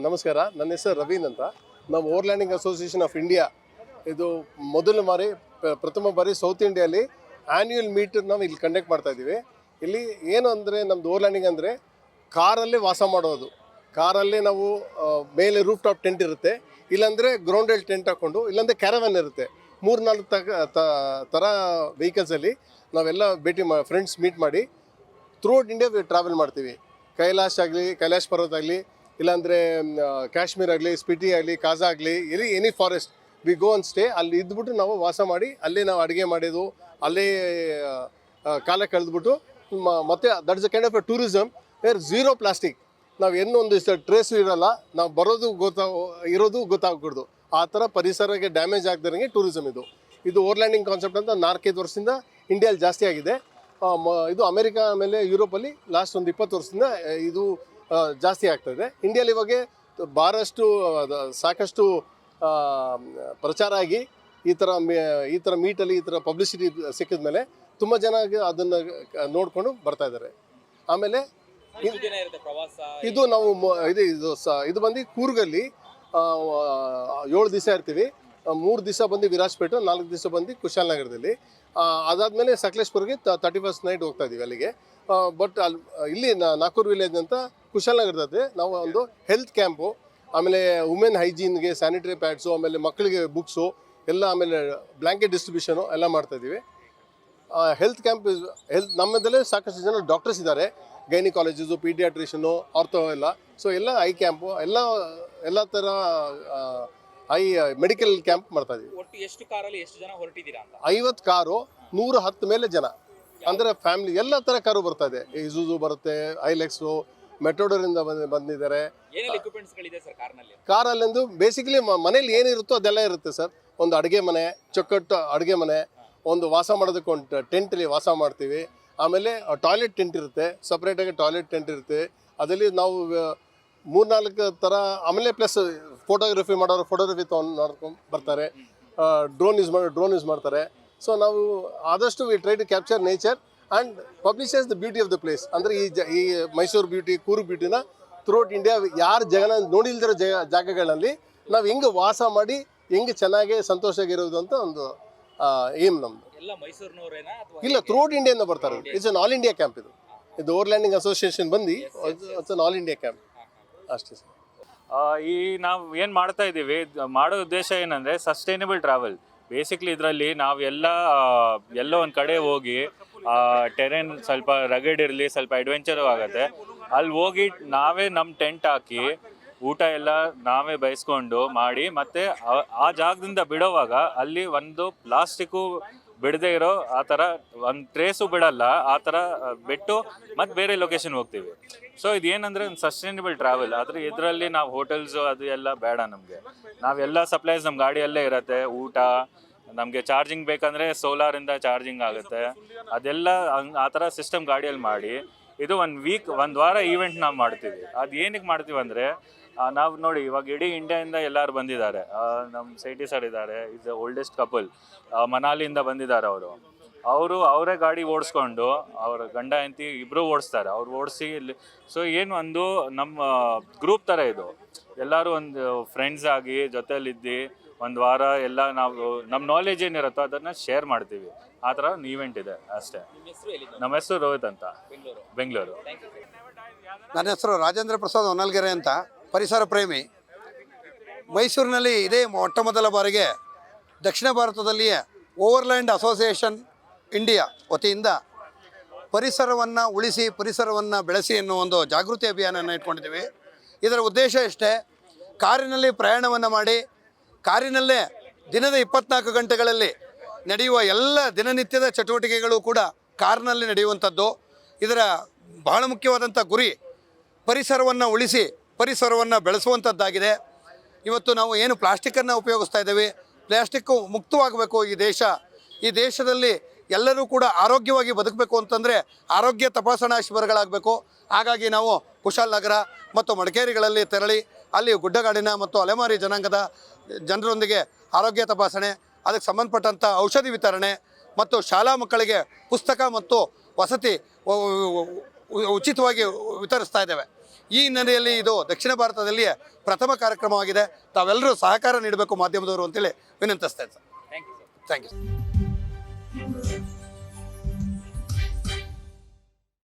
ನಮಸ್ಕಾರ, ನನ್ನ ಹೆಸರು ರವೀನ್ ಅಂತ. ನಾವು ಓವರ್ಲ್ಯಾಂಡಿಂಗ್ ಅಸೋಸಿಯೇಷನ್ ಆಫ್ ಇಂಡಿಯಾ ಇದು ಪ್ರಥಮ ಬಾರಿ ಸೌತ್ ಇಂಡಿಯಲ್ಲಿ ಆ್ಯನ್ಯುಯಲ್ ಮೀಟ್ ನಾವು ಇಲ್ಲಿ ಕಂಡಕ್ಟ್ ಮಾಡ್ತಾ ಇದ್ದೀವಿ. ಇಲ್ಲಿ ಏನು ಅಂದರೆ ನಮ್ಮದು ಓವರ್ಲ್ಯಾಂಡಿಂಗ್ ಅಂದರೆ ಕಾರಲ್ಲೇ ವಾಸ ಮಾಡೋದು. ಕಾರಲ್ಲಿ ನಾವು ಮೇಲೆ ರೂಫ್ ಟಾಪ್ ಟೆಂಟ್ ಇರುತ್ತೆ, ಇಲ್ಲಾಂದರೆ ಗ್ರೌಂಡಲ್ಲಿ ಟೆಂಟ್ ಹಾಕ್ಕೊಂಡು, ಇಲ್ಲಾಂದರೆ ಕ್ಯಾರವನ್ ಇರುತ್ತೆ. 3-4 ಥರ ವೆಹಿಕಲ್ಸಲ್ಲಿ ನಾವೆಲ್ಲ ಫ್ರೆಂಡ್ಸ್ ಮೀಟ್ ಮಾಡಿ ಥ್ರೂಔಟ್ ಇಂಡಿಯಾ ಟ್ರಾವೆಲ್ ಮಾಡ್ತೀವಿ. ಕೈಲಾಶ್ ಪರ್ವತ ಆಗಲಿ, ಇಲ್ಲಾಂದರೆ ಕಾಶ್ಮೀರ್ ಆಗಲಿ, ಸ್ಪಿಟಿ ಆಗಲಿ, ಕಾಜಾ ಆಗಲಿ, any forest we go on stay. ಅಲ್ಲಿ ಇದ್ಬಿಟ್ಟು ನಾವು ವಾಸ ಮಾಡಿ ಅಲ್ಲೇ ನಾವು ಅಡುಗೆ ಮಾಡೋದು, ಅಲ್ಲೇ ಕಾಲ ಕಳೆದ್ಬಿಟ್ಟು ಮತ್ತೆ that is a kind of a tourism where zero plastic. ನಾವು ಒಂದು ಟ್ರೇಸು ಇರೋಲ್ಲ, ನಾವು ಬರೋದು ಇರೋದು ಗೊತ್ತಾಗ್ಬಿಡ್ದು. ಆ ಥರ ಪರಿಸರಕ್ಕೆ ಡ್ಯಾಮೇಜ್ ಆಗದಂಗೆ ಟೂರಿಸಮ್ ಇದು ಓವರ್ಲ್ಯಾಂಡಿಂಗ್ ಕಾನ್ಸೆಪ್ಟ್ ಅಂತ 4-5 ವರ್ಷದಿಂದ ಇಂಡಿಯಲ್ಲಿ ಜಾಸ್ತಿ ಆಗಿದೆ. ಇದು ಅಮೆರಿಕಾ ಆಮೇಲೆ ಯುರೋಪಲ್ಲಿ ಲಾಸ್ಟ್ ಒಂದು 20 ವರ್ಷದಿಂದ ಇದು ಜಾಸ್ತಿ ಆಗ್ತಾಯಿದೆ. ಇಂಡಿಯಲ್ಲಿ ಇವಾಗ ಸಾಕಷ್ಟು ಪ್ರಚಾರ ಆಗಿ ಈ ಥರ ಮೀಟಲ್ಲಿ ಈ ಥರ ಪಬ್ಲಿಸಿಟಿ ಸಿಕ್ಕಿದ ಮೇಲೆ ತುಂಬ ಜನ ಅದನ್ನು ನೋಡಿಕೊಂಡು ಬರ್ತಾ ಇದ್ದಾರೆ. ಆಮೇಲೆ ಇದು ನಾವು ಇದು ಬಂದು ಕೂರ್ಗಲ್ಲಿ 7 ದಿವಸ ಇರ್ತೀವಿ. 3 ದಿವಸ ಬಂದು ವಿರಾಜ್ಪೇಟೆ, 4 ದಿವಸ ಬಂದು ಕುಶಾಲನಗರದಲ್ಲಿ. ಅದಾದಮೇಲೆ ಸಕಲೇಶ್ಪುರ್ಗೆ 31st ನೈಟ್ ಹೋಗ್ತಾ ಇದ್ದೀವಿ ಅಲ್ಲಿಗೆ. ಬಟ್ ಇಲ್ಲಿ ನಾಕೂರ್ ವಿಲೇಜ್ ಅಂತ ಕುಶಾಲನಗರದಲ್ಲಿ ನಾವು ಒಂದು ಹೆಲ್ತ್ ಕ್ಯಾಂಪು, ಆಮೇಲೆ ವುಮೆನ್ ಹೈಜೀನ್ಗೆ ಸ್ಯಾನಿಟರಿ ಪ್ಯಾಡ್ಸು, ಆಮೇಲೆ ಮಕ್ಕಳಿಗೆ ಬುಕ್ಸು ಎಲ್ಲ, ಆಮೇಲೆ ಬ್ಲ್ಯಾಂಕೆಟ್ ಡಿಸ್ಟ್ರಿಬ್ಯೂಷನು ಎಲ್ಲ ಮಾಡ್ತಾಯಿದ್ದೀವಿ. ಹೆಲ್ತ್ ಕ್ಯಾಂಪ್ ನಮ್ಮದಲ್ಲೇ ಸಾಕಷ್ಟು ಜನ ಡಾಕ್ಟರ್ಸ್ ಇದ್ದಾರೆ, ಗೈನಿಕಾಲಜಿಸ್ಟು, ಪೀಡಿಯಾಟ್ರಿಷನು, ಆರ್ಥೋ ಎಲ್ಲ. ಸೊ ಎಲ್ಲ ಐ ಕ್ಯಾಂಪು ಎಲ್ಲ ಥರ ಮೆಡಿಕಲ್ ಕ್ಯಾಂಪ್ ಮಾಡ್ತಾ ಇದೀವಿ. ಒಟ್ಟು ಎಷ್ಟು ಕಾರಲ್ಲಿ ಎಷ್ಟು ಜನ ಹೊರಟಿದ್ದೀರಾ ಅಂತ? 50 ಕಾರು, 110 ಮೇಲೆ ಜನ, ಅಂದರೆ ಫ್ಯಾಮಿಲಿ ಎಲ್ಲ ಥರ ಕಾರು ಬರ್ತಾ ಇದೆ. ಇಸುಜು ಬರುತ್ತೆ, ಐಲೆಕ್ಸು, ಮೆಟ್ರೋಡರಿಂದ ಬಂದಿದ್ದಾರೆ. ಕಾರಲ್ಲಿಂದು ಬೇಸಿಕಲಿ ಮನೇಲಿ ಏನಿರುತ್ತೋ ಅದೆಲ್ಲ ಇರುತ್ತೆ ಸರ್. ಒಂದು ಅಡುಗೆ ಮನೆ, ಚೊಕ್ಕಟ್ಟು ಅಡುಗೆ ಮನೆ, ಒಂದು ವಾಸ ಮಾಡೋದಕ್ಕೆ ಒಂದು ಟೆಂಟಲ್ಲಿ ವಾಸ ಮಾಡ್ತೀವಿ. ಆಮೇಲೆ ಟಾಯ್ಲೆಟ್ ಟೆಂಟ್ ಇರುತ್ತೆ, ಸಪ್ರೇಟಾಗಿ ಟಾಯ್ಲೆಟ್ ಟೆಂಟ್ ಇರುತ್ತೆ. ಅದರಲ್ಲಿ ನಾವು 3-4 ಥರ, ಆಮೇಲೆ ಪ್ಲಸ್ ಫೋಟೋಗ್ರಫಿ ಮಾಡೋರು ಫೋಟೋಗ್ರಫಿ ನೋಡ್ಕೊಂಡು ಬರ್ತಾರೆ. ಡ್ರೋನ್ ಯೂಸ್ ಮಾಡ್ತಾರೆ. ಸೊ ನಾವು ಆದಷ್ಟು we try to capture nature and publishes the beauty of the place. ಅಂದರೆ ಈ ಮೈಸೂರು ಬ್ಯೂಟಿ, ಕೂರ್ಗ್ ಬ್ಯೂಟಿನ ಥ್ರೂಔಟ್ ಇಂಡಿಯಾ ಯಾರು ನೋಡಿಲ್ದಿರೋ ಜಾಗಗಳಲ್ಲಿ ನಾವು ಹೆಂಗೆ ವಾಸ ಮಾಡಿ ಹೆಂಗೆ ಚೆನ್ನಾಗಿ ಸಂತೋಷವಾಗಿರೋದು ಅಂತ ಒಂದು ಏಮ್ ನಮ್ಮದು. ಇಲ್ಲ, ಥ್ರೂಔಟ್ ಇಂಡಿಯಾದಿಂದ ಬರ್ತಾರೆ. It's an all India camp. ಇದು ಓವರ್ಲ್ಯಾಂಡಿಂಗ್ ಅಸೋಸಿಯೇಷನ್ ಬಂದು it's an all India camp ಅಷ್ಟೇ ಸರ್. ಈ ನಾವು ಏನು ಮಾಡ್ತಾ ಇದ್ದೀವಿ, ಮಾಡೋ ಉದ್ದೇಶ ಏನಂದರೆ ಸಸ್ಟೈನಬಲ್ ಟ್ರಾವೆಲ್. ಬೇಸಿಕ್ಲಿ ಇದರಲ್ಲಿ ನಾವು ಎಲ್ಲೋ ಒಂದು ಕಡೆ ಹೋಗಿ ಟೆರೇನ್ ಸ್ವಲ್ಪ ರಗಡ್ ಇರಲಿ, ಸ್ವಲ್ಪ ಅಡ್ವೆಂಚರು ಆಗುತ್ತೆ. ಅಲ್ಲಿ ಹೋಗಿ ನಾವೇ ನಮ್ಮ ಟೆಂಟ್ ಹಾಕಿ ಊಟ ಎಲ್ಲ ನಾವೇ ಬಯಸ್ಕೊಂಡು ಮಾಡಿ, ಮತ್ತು ಆ ಜಾಗದಿಂದ ಬಿಡೋವಾಗ ಅಲ್ಲಿ ಒಂದು ಪ್ಲಾಸ್ಟಿಕ್ಕು ಬಿಡದೇ ಇರೋ ಆ ಥರ ಒಂದು ಟ್ರೇಸು ಬಿಡಲ್ಲ, ಆ ಥರ ಬಿಟ್ಟು ಮತ್ತು ಬೇರೆ ಲೊಕೇಶನ್ ಹೋಗ್ತೀವಿ. ಸೊ ಇದೇನಂದರೆ ಒಂದು ಸಸ್ಟೈನಬಲ್ ಟ್ರಾವೆಲ್. ಆದರೆ ಇದರಲ್ಲಿ ನಾವು ಹೋಟೆಲ್ಸು ಅದು ಎಲ್ಲ ಬೇಡ ನಮಗೆ. ನಾವೆಲ್ಲ ಸಪ್ಲೈಸ್ ನಮ್ಮ ಗಾಡಿಯಲ್ಲೇ ಇರುತ್ತೆ. ಊಟ, ನಮಗೆ ಚಾರ್ಜಿಂಗ್ ಬೇಕಂದರೆ ಸೋಲಾರಿಂದ ಚಾರ್ಜಿಂಗ್ ಆಗುತ್ತೆ. ಅದೆಲ್ಲ ಆ ಥರ ಸಿಸ್ಟಮ್ ಗಾಡಿಯಲ್ಲಿ ಮಾಡಿ ಇದು ಒಂದು ವಾರ ಈವೆಂಟ್ ನಾವು ಮಾಡ್ತೀವಿ. ಅದು ಏನಕ್ಕೆ ಮಾಡ್ತೀವಿ ಅಂದರೆ, ನಾವು ನೋಡಿ ಇವಾಗ ಇಡೀ ಇಂಡಿಯಾದಿಂದ ಎಲ್ಲರೂ ಬಂದಿದ್ದಾರೆ. ನಮ್ಮ ಸೈಟಿ ಸರ್ ಇದ್ದಾರೆ, ಇಸ್ ದ ಓಲ್ಡೆಸ್ಟ್ ಕಪಲ್, ಮನಾಲಿಯಿಂದ ಬಂದಿದ್ದಾರೆ. ಅವರೇ ಗಾಡಿ ಓಡಿಸ್ಕೊಂಡು ಅವ್ರ ಗಂಡ ಹೆಂಡತಿ ಇಬ್ಬರು ಓಡಿಸ್ತಾರೆ. ಅವ್ರು ಓಡಿಸಿ ಇಲ್ಲಿ. ಸೊ ಏನು ಒಂದು ನಮ್ಮ ಗ್ರೂಪ್ ಥರ ಇದು. ಎಲ್ಲರೂ ಒಂದು ಫ್ರೆಂಡ್ಸ್ ಆಗಿ ಜೊತೆಯಲ್ಲಿದ್ದು ಒಂದು ವಾರ ಎಲ್ಲ ನಾವು ನಮ್ಮ ನಾಲೆಜ್ ಏನಿರುತ್ತೋ ಅದನ್ನು ಶೇರ್ ಮಾಡ್ತೀವಿ. ಆ ಥರ ಒಂದು ಈವೆಂಟ್ ಇದೆ ಅಷ್ಟೇ. ನಮ್ಮ ಹೆಸರು ರೋಹಿತ್ ಅಂತ, ಬೆಂಗಳೂರು. ನನ್ನ ಹೆಸರು ರಾಜೇಂದ್ರ ಪ್ರಸಾದ್ ಹೊನ್ನಲ್ಗೆರೆ ಅಂತ, ಪರಿಸರ ಪ್ರೇಮಿ. ಮೈಸೂರಿನಲ್ಲಿ ಇದೇ ಮೊಟ್ಟಮೊದಲ ಬಾರಿಗೆ ದಕ್ಷಿಣ ಭಾರತದಲ್ಲಿಯೇ ಓವರ್ಲ್ಯಾಂಡ್ ಅಸೋಸಿಯೇಷನ್ ಇಂಡಿಯಾ ವತಿಯಿಂದ ಪರಿಸರವನ್ನು ಉಳಿಸಿ, ಪರಿಸರವನ್ನು ಬೆಳೆಸಿ ಎನ್ನುವ ಒಂದು ಜಾಗೃತಿ ಅಭಿಯಾನವನ್ನು ಇಟ್ಕೊಂಡಿದ್ದೀವಿ. ಇದರ ಉದ್ದೇಶ ಇಷ್ಟೇ: ಕಾರಿನಲ್ಲಿ ಪ್ರಯಾಣವನ್ನು ಮಾಡಿ, ಕಾರಿನಲ್ಲೇ ದಿನದ 24 ಗಂಟೆಗಳಲ್ಲಿ ನಡೆಯುವ ಎಲ್ಲ ದಿನನಿತ್ಯದ ಚಟುವಟಿಕೆಗಳು ಕೂಡ ಕಾರ್ನಲ್ಲಿ ನಡೆಯುವಂಥದ್ದು. ಇದರ ಬಹಳ ಮುಖ್ಯವಾದಂಥ ಗುರಿ ಪರಿಸರವನ್ನು ಉಳಿಸಿ, ಪರಿಸರವನ್ನು ಬೆಳೆಸುವಂಥದ್ದಾಗಿದೆ. ಇವತ್ತು ನಾವು ಏನು ಪ್ಲಾಸ್ಟಿಕ್ಕನ್ನು ಉಪಯೋಗಿಸ್ತಾ ಇದ್ದೇವೆ, ಪ್ಲಾಸ್ಟಿಕ್ಕು ಮುಕ್ತವಾಗಬೇಕು ಈ ದೇಶದಲ್ಲಿ ಎಲ್ಲರೂ ಕೂಡ ಆರೋಗ್ಯವಾಗಿ ಬದುಕಬೇಕು ಅಂತಂದರೆ ಆರೋಗ್ಯ ತಪಾಸಣಾ ಶಿಬಿರಗಳಾಗಬೇಕು. ಹಾಗಾಗಿ ನಾವು ಕುಶಾಲನಗರ ಮತ್ತು ಮಡಿಕೇರಿಗಳಲ್ಲಿ ತೆರಳಿ ಅಲ್ಲಿ ಗುಡ್ಡಗಾಡಿನ ಮತ್ತು ಅಲೆಮಾರಿ ಜನಾಂಗದ ಜನರೊಂದಿಗೆ ಆರೋಗ್ಯ ತಪಾಸಣೆ, ಅದಕ್ಕೆ ಸಂಬಂಧಪಟ್ಟಂಥ ಔಷಧಿ ವಿತರಣೆ ಮತ್ತು ಶಾಲಾ ಮಕ್ಕಳಿಗೆ ಪುಸ್ತಕ ಮತ್ತು ವಸತಿ ಉಚಿತವಾಗಿ ವಿತರಿಸ್ತಾ ಇದ್ದೇವೆ. ಈ ಹಿನ್ನೆಲೆಯಲ್ಲಿ ಇದು ದಕ್ಷಿಣ ಭಾರತದಲ್ಲಿಯೇ ಪ್ರಥಮ ಕಾರ್ಯಕ್ರಮವಾಗಿದೆ. ತಾವೆಲ್ಲರೂ ಸಹಕಾರ ನೀಡಬೇಕು ಮಾಧ್ಯಮದವರು ಅಂತೇಳಿ ವಿನಂತಿಸ್ತಾ ಇದ್ದಾರೆ. Thank you sir. Thank you.